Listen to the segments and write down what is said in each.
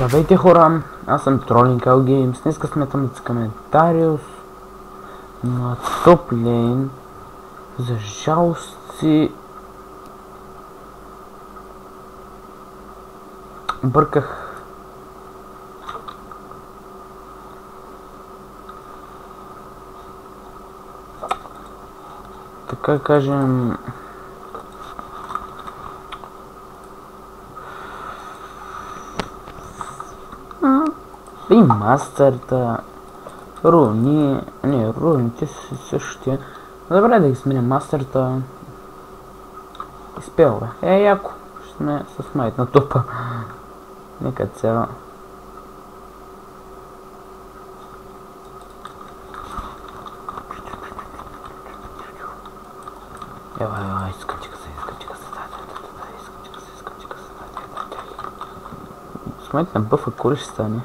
Здравейте хора, аз съм Trolling Cow Games. Днеска смятам да цъкаме Дариус на топлейн. За жалост си бърках. Така кажем, и мастерта, руни, не, руните са същите. Добре да ги сменя мастерта. Изпел бе. Яко. Ще сме с майт на топа. Нека цяло. Ева, искам ти къса. С майт на бъфа коли ще стане.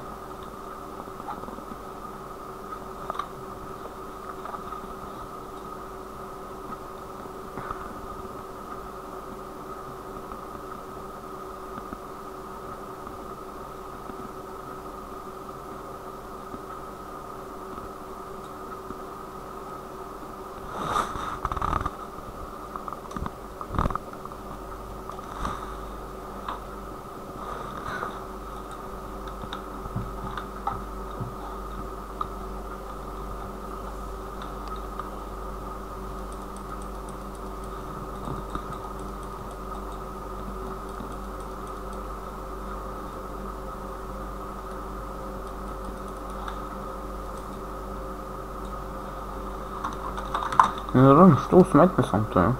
Не знам, що усметне съм това.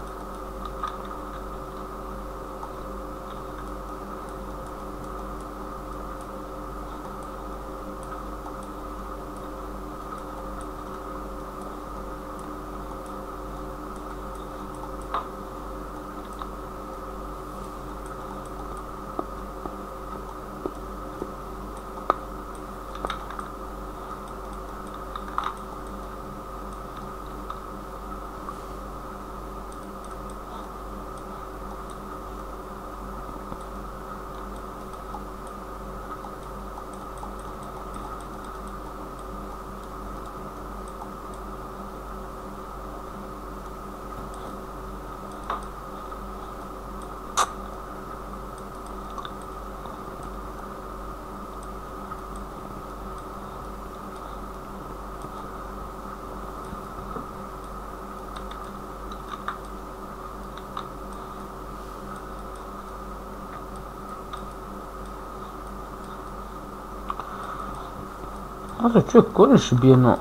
Аз се чуя, кой ли ще бие, но...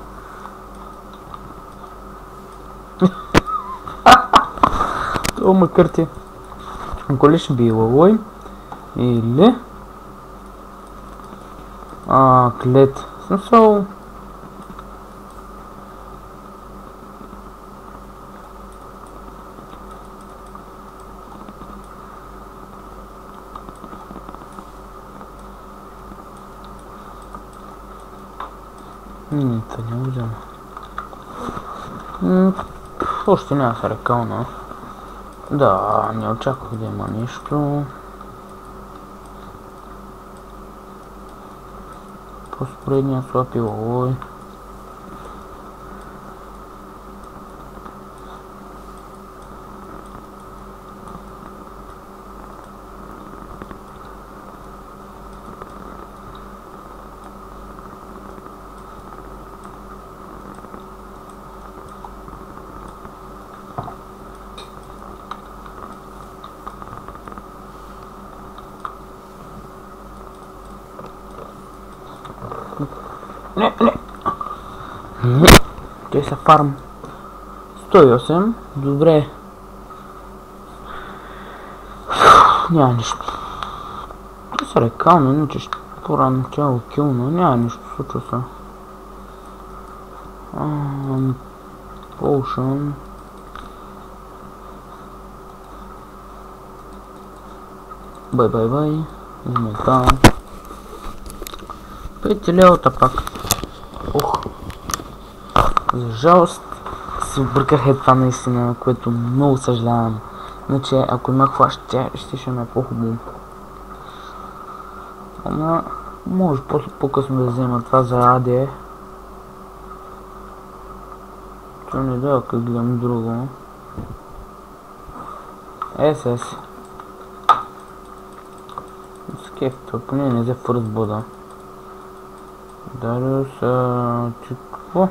О, макар ти. Кой ли ще бие, Лалой? Или... Клет. Смисъл... Та не взема. Още няма са рекална. Да, не очаквах да има нещо. Просто предния слаб и Лалой. Не. Те са фарм. 108. Добре. Няма нищо. Те са рекално, иначе ще по-рано тяло килно. Няма нищо, случва се. Potion. Бай. Метал. 5 левата пак. За жалост се обърках това наистина, което много съжалявам. Иначе ако имах флаш, ще ме е по-хубаво. Ама Може после по-късно да взема това за АД. Това не дава, как гледам друго. СС. Скефто, поне не взе фърст бода. Дариус, че какво?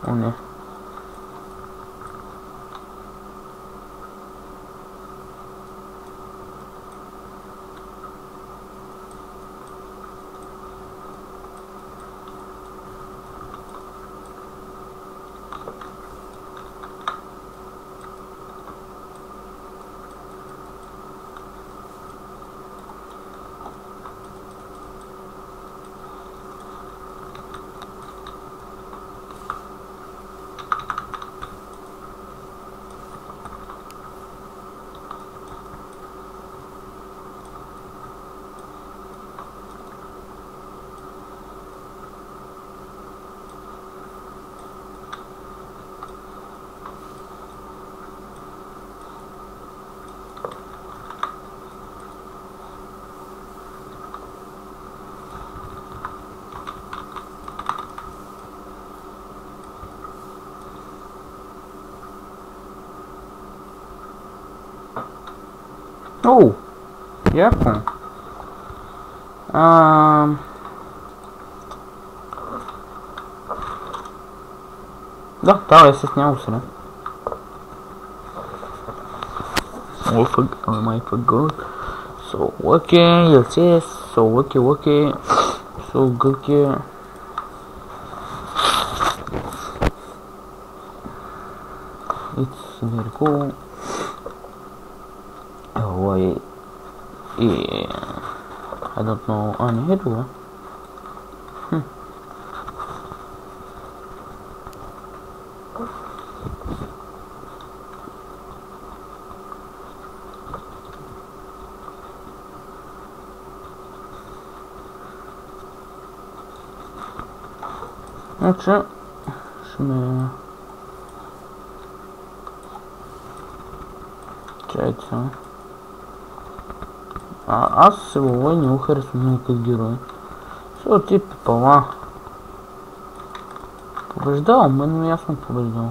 О, не. Оу! Яко. Да, това е с него сега. Oh my god. So lucky, yes, so lucky, so good. It's very cool. Oh, yeah. I don't know any hit. Значи, ще ме... Чайте сега. Аз се въобще не го харесвам много като герой. Сега ти пепала. Побеждал, но ясно побеждал.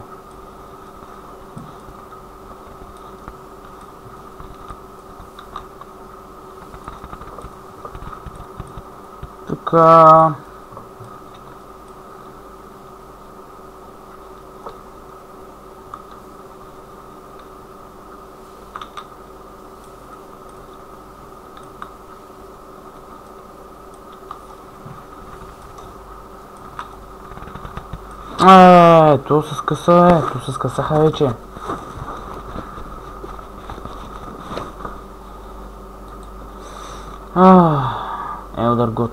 Така... То се скъса, то се скъсаха вече. Елдър год.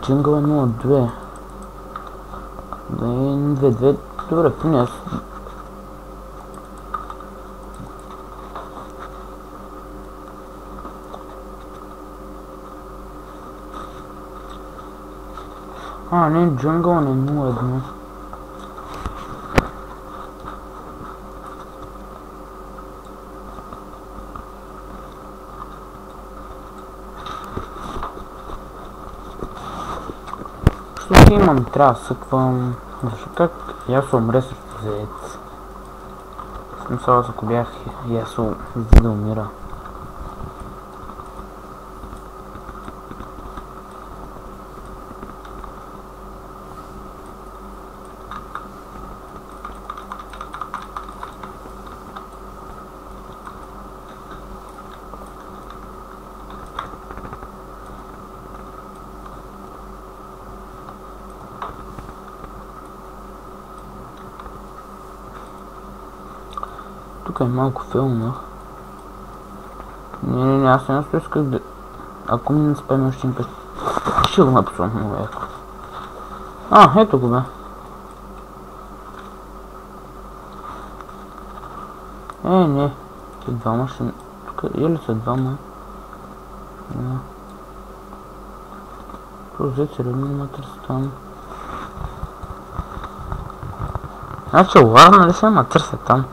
Джингъл е 0-2. 2-2. Добре, принес. Не, джунгъл не 0-1. Слушай, имам, трябва да съквам. Защо как Ясо умре срещу заяц? Смисъл, аз ако бях Ясо, за да умира. Тук е малко филмах. Не, аз не исках да... Ако ми не спеме още им път, ще го написвам много яко. Ето го бе. Не. Те двама ще... Тук или са двама? Какво взете редно там? Значи ладно ли се ма търся там?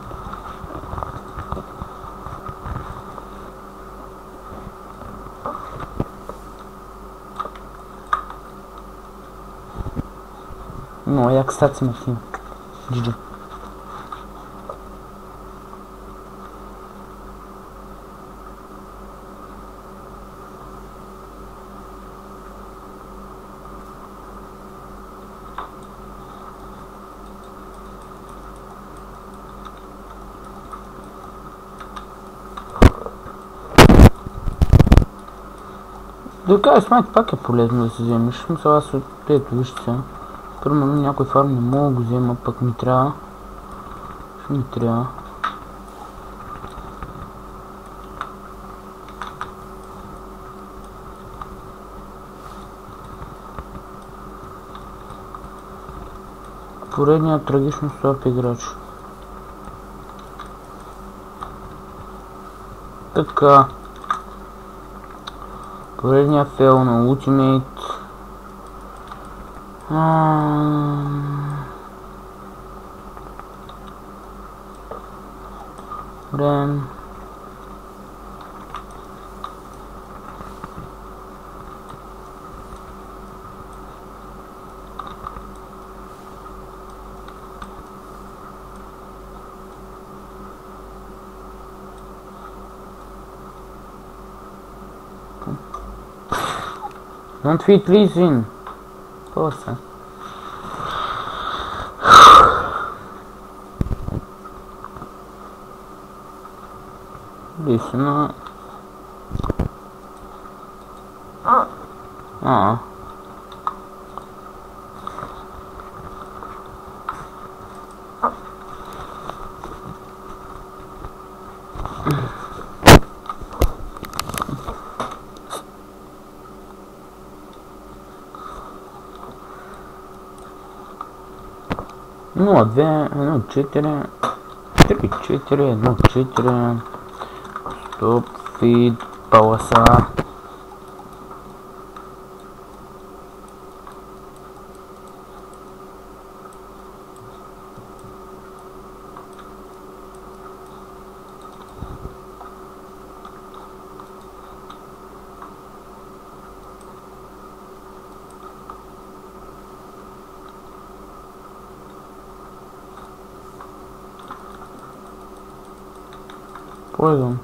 Но як стати на тим. GG. Да кажа, смайк пак е полезно да се вземеш. Мисля, аз от ето вижте сега. Примерно някой фарм не мога да го взема, пък ми трябва. Ще ми трябва. Поредният трагично слаб играч. Така. Поредният фейл на Ultimate. Рен. Don't feed, please win. Просто. Лично. Ну, 2, 1, 4, 3, 4, 1, 4, стоп, фид, полоса. Poison.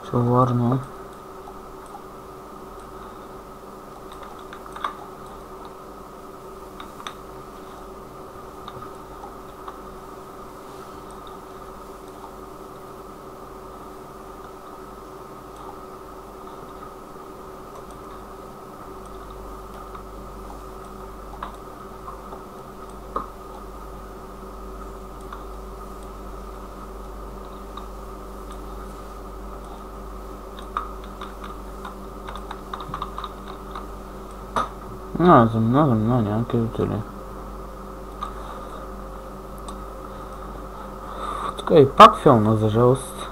Все важно. Не знам, няма къде отиде. Така и пак филма, за жалост.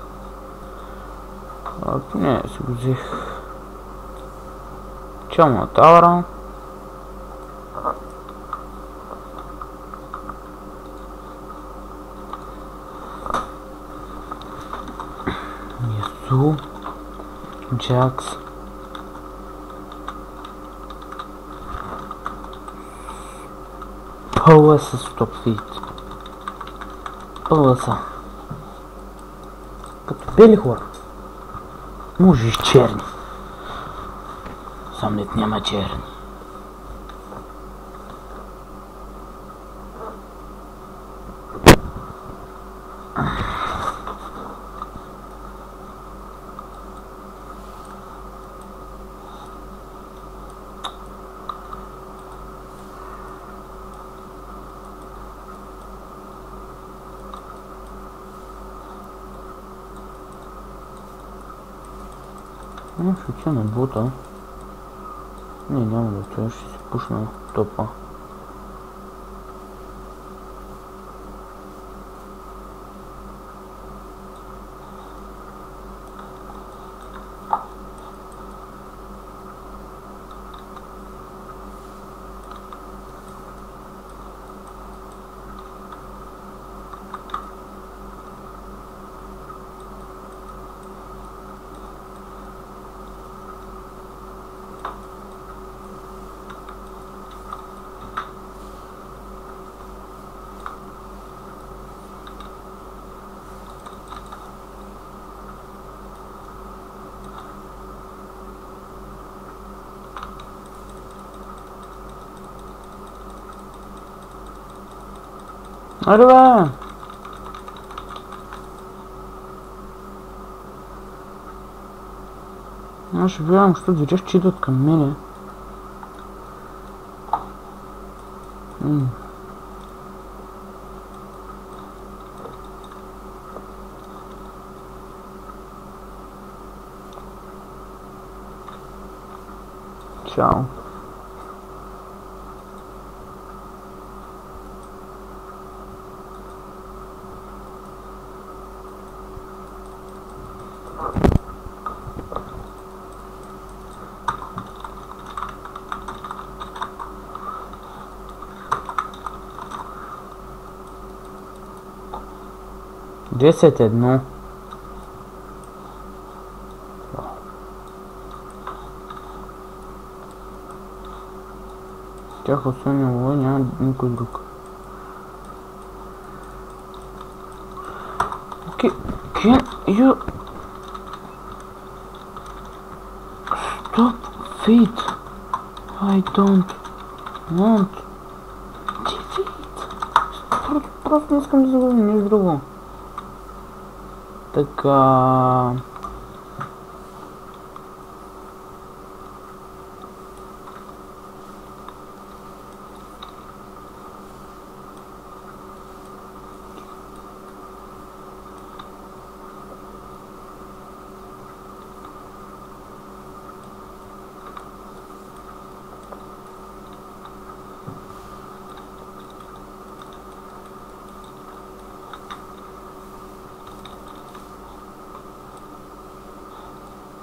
Не, си го взех. Челна тавара. Язу. Джакс. Пълва с стопфит. Пълва са. Като бели хора. Може и черни. Сам нет няма черни. Ще отида на бота. Не, няма да отида, ще си пушна топа. Аре бе! Аз ще гледам, що движеш, че идват към мене. Чао. Десет едно. Тях освен него няма никой друг. Can you stop feet? I don't want defeat. Просто не искам да загубим нищо друго. Така...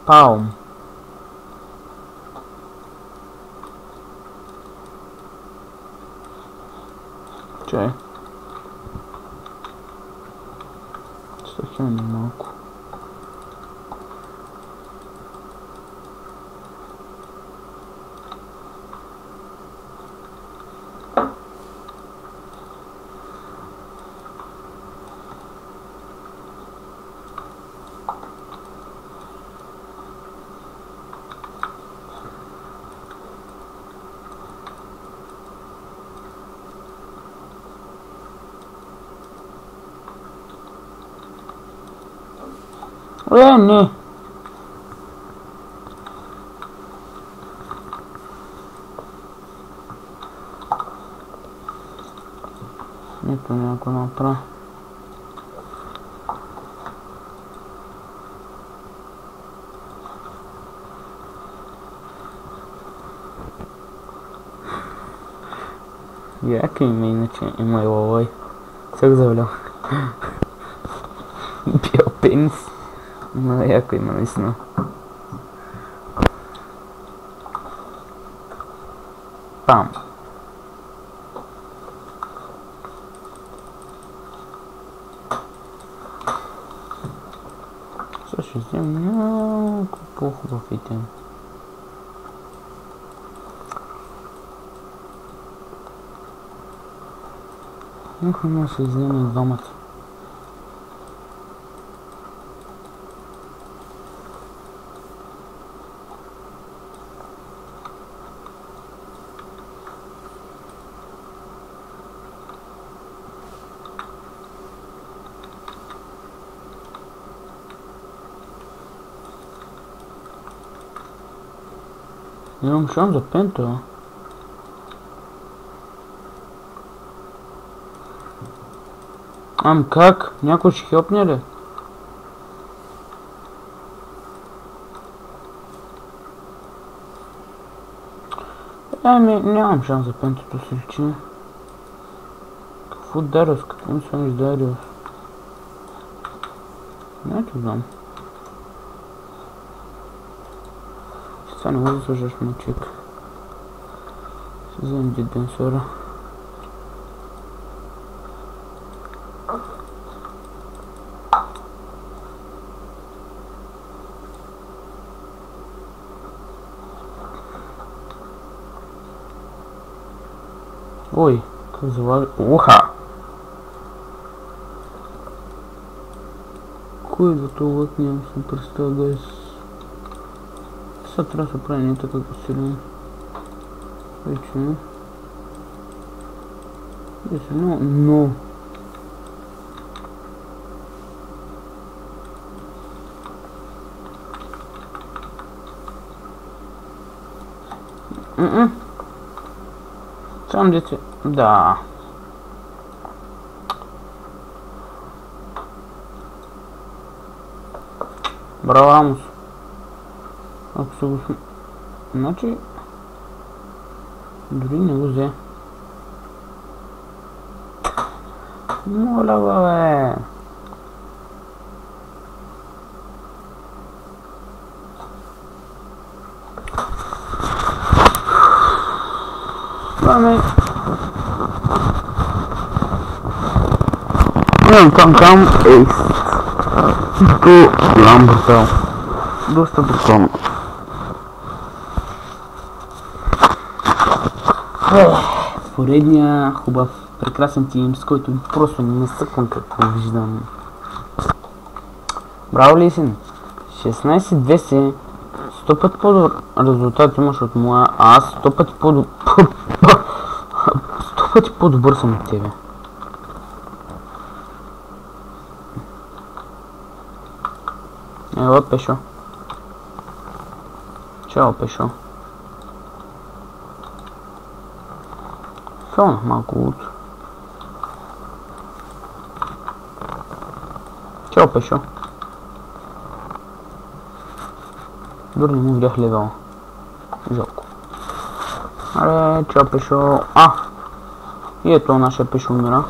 Palm. Чай. Стахи ми малко. Не. Нито някой направи. Яко има иначе, има и лалай. Всех завалял. Бял пенис. Но яко има наистина. Пам. Сега ще вземем няколко по-хубав итем. Нахуй се вземе двамата. Нямам шанс за пента. Как? Някой ще хелпне ли? Нямам шанс за пентото си личи. Какво Дариус? Какво ми смениш Дариус? Не те знам. Сега не го да сложиш мечик. Ще вземем диденсора. Ой, как завали... Уха! Кой да това лък нямам си представа, гайс. Сега трябва да се прави не така силен. Вече. Но... Сам дете... Да. Браво, Амус. Ако се го... Значи... Дори не го взе. Моля, бе! Там ейс. До голям брутал. Доста брутално. Поредния хубав, прекрасен тим, с който просто не съквам какво виждам. Браво, Лисин! 16-200. 100 пъти по-добър резултат имаш от моя, а аз 100 пъти по-добър... 100 пъти по-добър съм от тебе. Ева, Пешо. Чао, Пешо. Фелна малко лут. Чао, Пешо. Дори не му видях левела. Жалко. Аре, чао, Пешо. И ето нашия Пешо умира.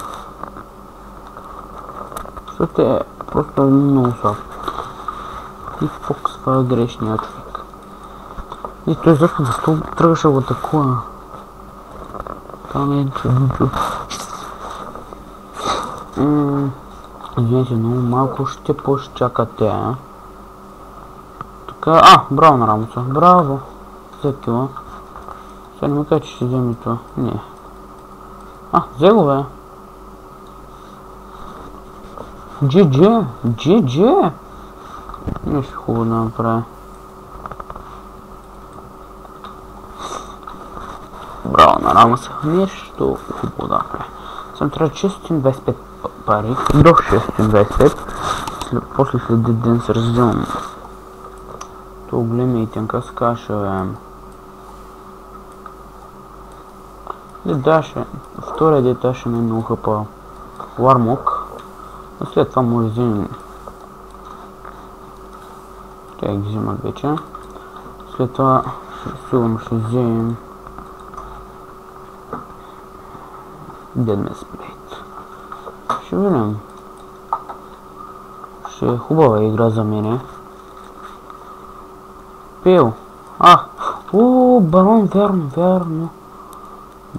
Защото е просто много слаб. И фоксва грешния човек. И той защо тръгваше го атакува? Там е чудо. Извинете, много малко ще почакате. Така, браво на Рамуса, браво. За кила. Сега не ме кажа, че ще вземе това. Не. Взе го, бе. GG. Нещо хубаво да направя. Браво на Рамуса. Нещо хубаво да направя. Съм трябва 625 пари. До 625. После след ден се разделям. То големия итенка с каша, бе. Втория дета ще ме е много хъпа Вармок. А след това може да вземем... Тя ги взимат вече. След това сигурно ще вземем... Dead Mass Blade. Ще видим. Ще е хубава игра за мене. Пил. Барон, верно.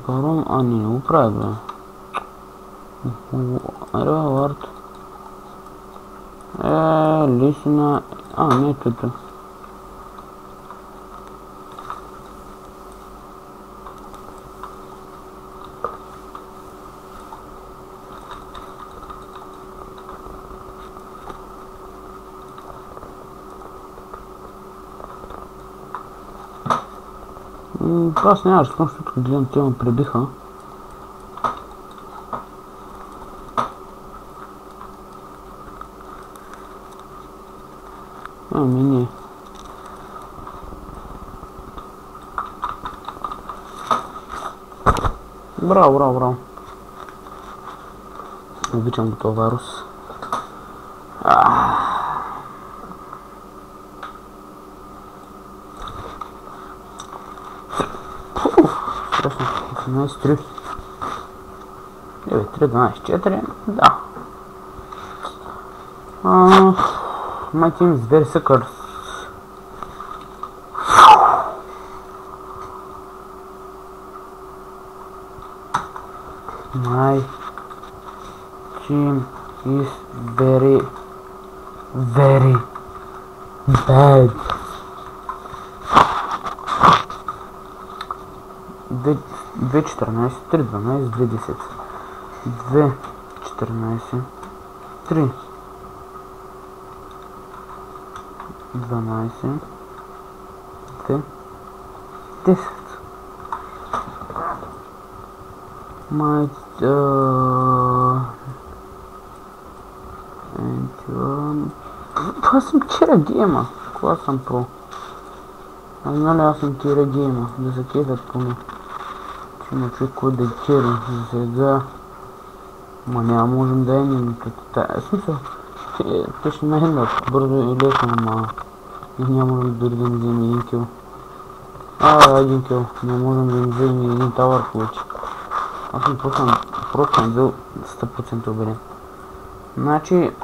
Барон, не го прави, бе. Ревард. Лисина. Не, тук. Аз нямаш, защото тук гледам, те ме пребиха. Не. Браво. Обичам го това вирус. Страшно. 18-3. 9-3-12-4. Да. My team is very suckers. My team is very bad. 2-14, 3-12, 2-10. 2-14, 3. 12, 10. Това съм тира гейма. Кога съм про? Аз съм тира гейма. Да се кефят поне. Че има човек, кой да тира. Сега... няма можем да имаме. В смисъл... Те ще нахендат бързо и лесно, ама... няма можем дори да ми вземе един кил. Един кил. Не можем да ми вземе един тавър повече. Аз съм просто съм бил 100% убеден. Значи...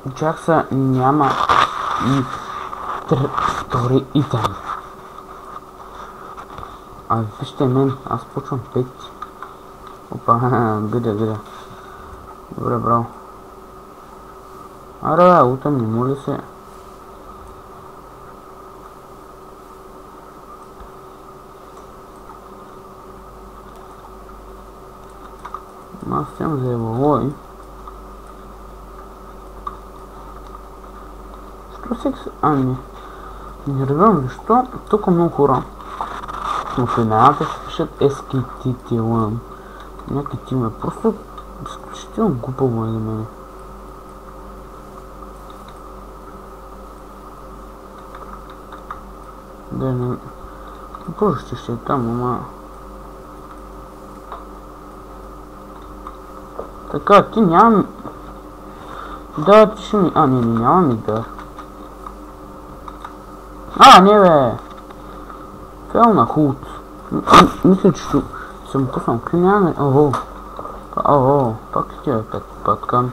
Джакса няма и втори итем. Вижте мен, аз почвам 5. Опа, гъда. Добре, браво. Утам не може се. Аз съм заебалой. Не разбирам защо тук много хора. Но в имената се пишат SKTT1. Някакви тиме. Просто изключително глупаво е за мене. Не... Боже, ще е там, ама... Така, ти нямам... Да, ти ще ми... нямам и да. Не бе! Фел на худ. Мисля, че съм пуснал клиняне. Пак ли ти е паткан?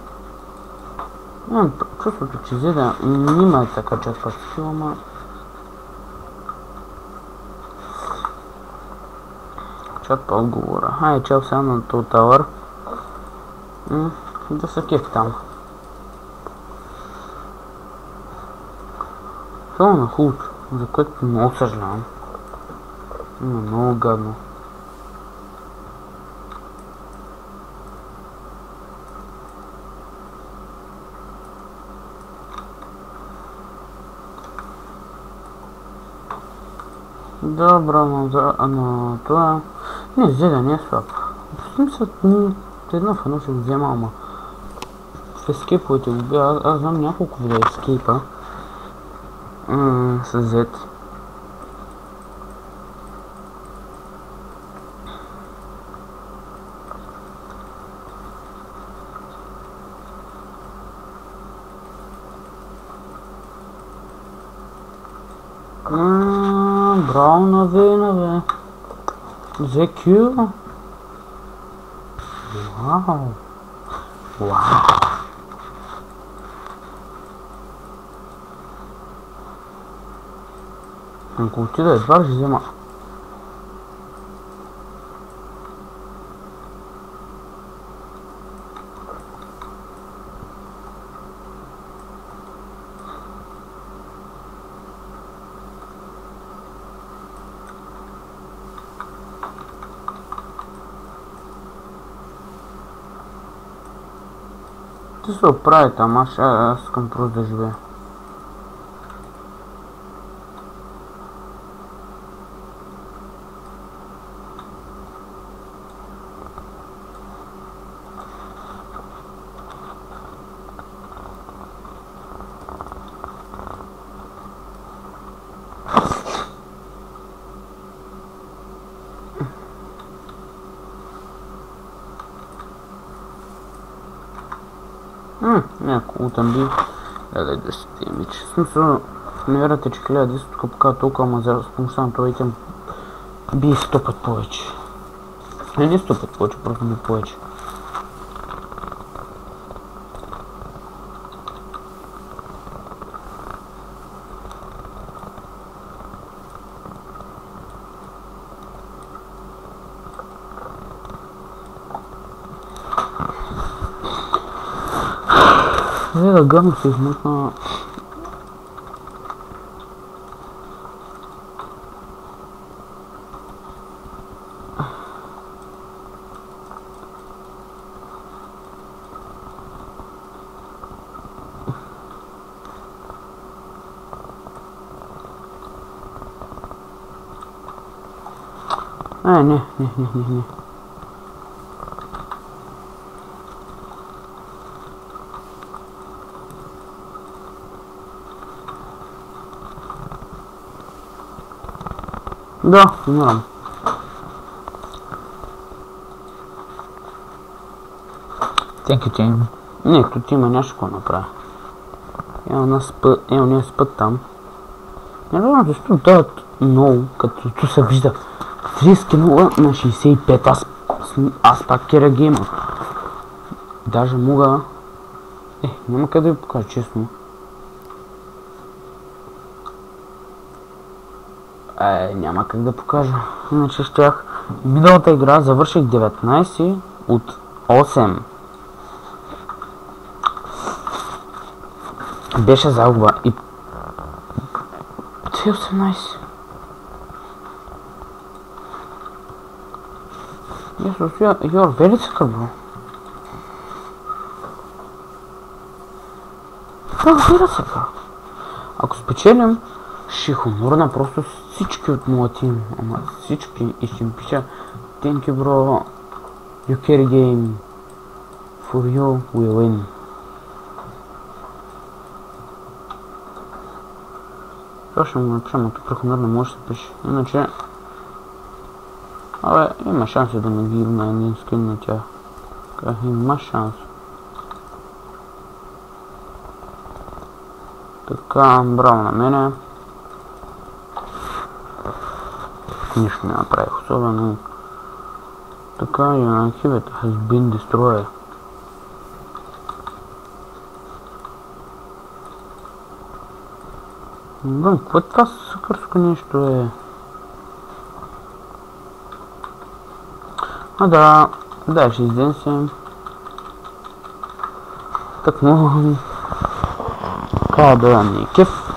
Имам чувството, че зеда нима е така чак път скил, ама... Чак по отговора. Чел сега на този тавър. Да се кеф там. Фел на худ, за което много съжалявам. Много гадно. Добра, но това... Не, зеда не е слаб. В смисъл, едно в едно ще го взема, ама... В ескейповете го бия, аз знам няколко видео ескейпа. С Z. Браво на V, на V. ZQ. Вау. Вау. Ако отида едва ще взема. Ти се оправи там, аз искам просто да живея. Няколко там би 10 имидж. В смисъл, не вярвате, че 1010 тук показва толкова, ама с помощта на това итем би 100 път повече. Не 100 път повече, просто би повече. Да гадно се измъкна. Не. Да, умирам. Thank you, team. Не, тут има нещо какво направя. Ево ние спът там. Не знам защо дават много, като tu се вижда 30 на 65, аз пак кера гейма. Даже мога... няма къде да ви покажа, честно. Няма как да покажа. Иначе щях. Миналата игра завърших 19 от 8. Беше загуба и... 18. Yes, you're very sick, bro. Разбира се, бро. Ако спечелим, ще хонорна просто всички от моя тим. Ама всички и ще им пиша thank you, bro. You carry game. For you, we win. Това ще му напишем, ако при хонор не може да се пише. Иначе... има шанси да ме гибна един скин на тях. Има шанс. Така, браво на мене. Нищо не направих особено. Така, Unarchived has been destroyed. Блин, какво е това съкърско нещо е? Да, ще изденсим. Так много. Така да ни е кеф.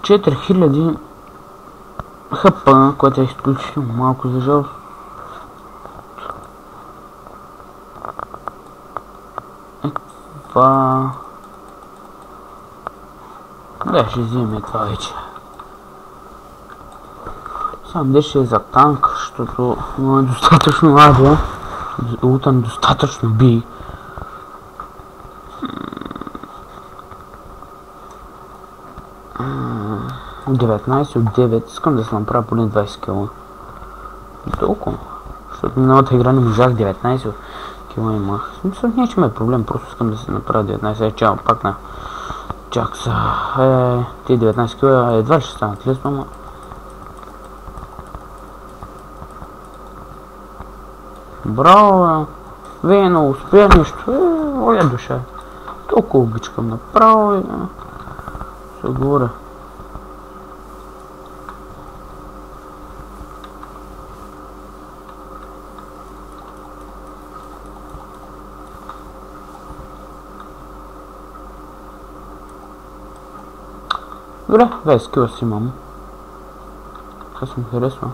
4000 хп, което е изключително малко за жалост. Това... Да, ще вземем това вече. Сам деше е за танк, защото има достатъчно адо. Лутан достатъчно би. 19 от 9, искам да се направя поне 20 кила. Толкова. Защото миналата игра не можах 19 кила имах. В смисъл, не че ме е проблем, просто искам да се направя 19. Чао, пак на Джакса. Тези 19 кила едва ли ще станат лесно, ама... Браво! Вино, успя нещо, моя душа. Толкова обичкам направо и се говоря. Добре, 20 кила си имам. Това си ми харесва.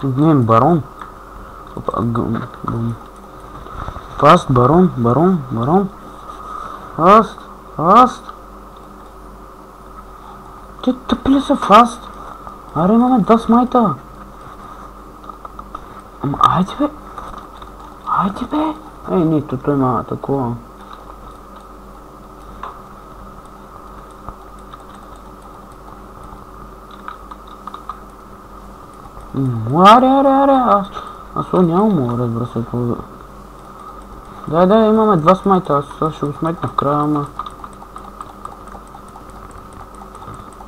Не, барон. Фаст, барон. Фаст. Те тъпи ли са фаст? Аре, имаме 2 смайта. Ама, айде бе. Ей, не, той има такова. Аре, аз нямам, разбира се. Да, имаме 2 смайта, аз ще го смайтна в края, ама.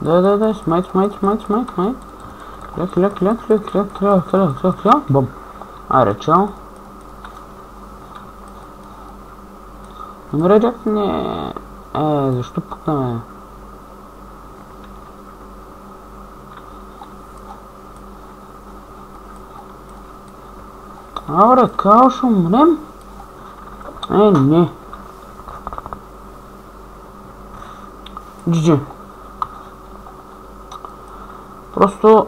Да, смайт. Ляк. Бом. Аре, чао. Намережах? Не. Защо пукнаме? Абре, као ще умрем? Не. GG. Просто...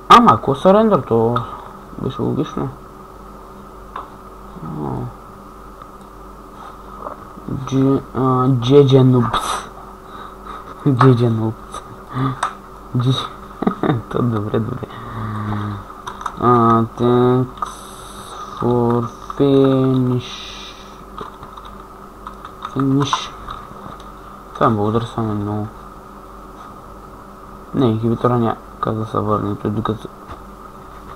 Ама, ако сарендър, то беше логично. GG Noobs. То добре. Thanks for finish. Това благодаря само много. Не, инхибитора няма как да се върне, той докато...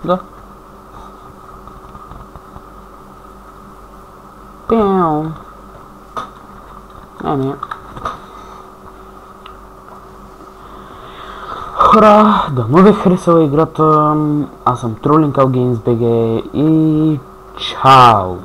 Да. Пяу. Не. Хора, дано ви харесала играта. Аз съм Trolling Games BG и чао!